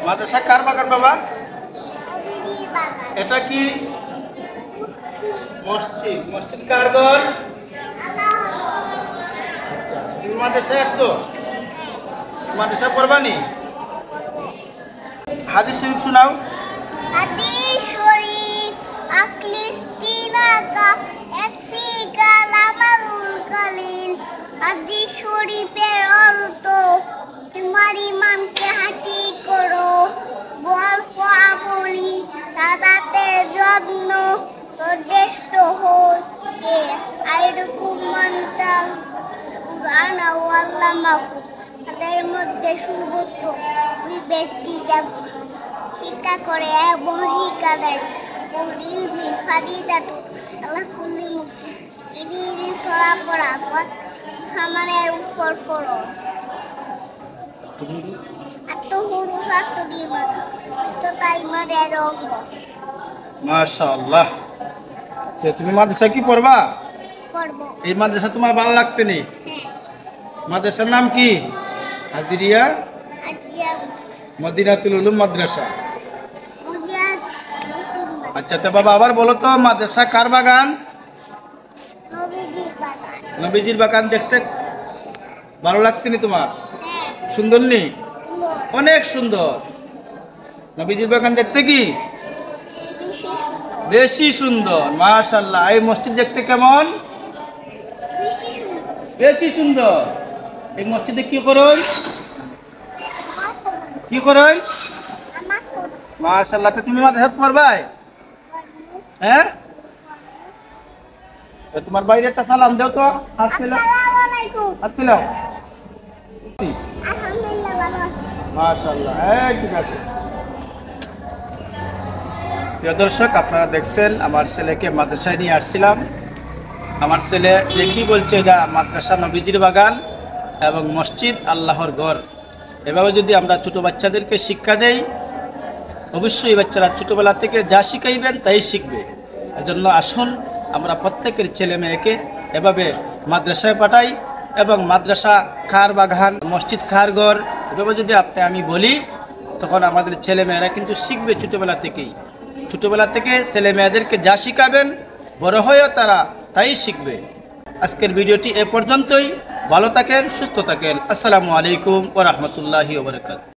মাদ্রাসা কার বাগান বাবা? এটা কি মসজিদ? মসজিদ কার ঘর? তুমি মাদ্রাসায় আসছো? মাদ্রাসা পড়বানি? হাদিস শরীফ শোনাও। হাদিস শরীফ আকলিস্তিনাকা একফিকা লামালুল কালিল। হাদিস শরীফের অর্থ তোমার ইমানকে হাঁটি করো, গল্প আমলি তাতে জন্য যথেষ্ট হয়ে আইরকুম মান্তাল কুরআন ওয়াল্লামাকু। তাদের মধ্যে সুবত ওই ব্যক্তি যা শিক্ষা করে এবং শিক্ষা দেয়। ইলমি ফারিদাতু আল্লাহ কুল্লি মুসলিম। ইনি তোরা পড়া সামানের উপর ফরজ। আত্মহুরুষ আত্মনির্ভর মিত্রতা ইমানের অঙ্গ। মাশাআল্লাহ। তুমি মাদ্রাসা কি পড়বা? পড়ব। এই মাদ্রাসা তোমার ভালো লাগছে নি? হ্যাঁ। মাদ্রাসার নাম কি? হাজিরিয়া মদিনাতুল উলুম মাদ্রাসা। আচ্ছা তো বাবা আবার বলো তো, মাদ্রাসা কার বাগান? নবীজির বাগান। দেখতে ভালো লাগছে নি তোমার? সুন্দর নি? অনেক সুন্দর। নবীজির বাগান দেখতে কি বেশি সুন্দর। মাশাআল্লাহ। এই মসজিদ দেখতে কেমন? বেশি সুন্দর। এই মসজিদে কি করোই? কি করোই? মাশাআল্লাহ। তুমি মাদ্রাসা পড়বাই? হ্যাঁ, তোমার বাইরে একটা সালাম দাও তো। হাত মিলাও, আসসালামু আলাইকুম। হাত মিলাও। আলহামদুলিল্লাহ ভালো আছি। মাশাআল্লাহ। ঠিক আছে। প্রিয় দর্শক, আপনারা দেখছেন আমার ছেলেকে মাদ্রাসায় নিয়ে আসছিলাম। আমার ছেলে দেখি বলছে এটা মাদ্রাসা নবীজির বাগান এবং মসজিদ আল্লাহর ঘর। এভাবে যদি আমরা ছোটো বাচ্চাদেরকে শিক্ষা দেই, অবশ্যই বাচ্চারা ছোটোবেলা থেকে যা শিখাইবেন তাই শিখবে। এজন্য আসুন আমরা প্রত্যেকের ছেলে মেয়েকে এভাবে মাদ্রাসায় পাঠাই এবং মাদ্রাসা খার বাগান, মসজিদ খার ঘর এভাবে যদি আমি বলি, তখন আমাদের ছেলে মেয়েরা কিন্তু শিখবে ছোটোবেলা থেকেই। ছোটোবেলা থেকে ছেলে মেয়েদেরকে যা শিখাবেন বড় হয়েও তারা তাই শিখবে। আজকের ভিডিওটি এ পর্যন্তই। ভালো থাকেন, সুস্থ থাকেন। আসসালামু আলাইকুম ওয়া রাহমাতুল্লাহি ওয়া বারাকাতুহু।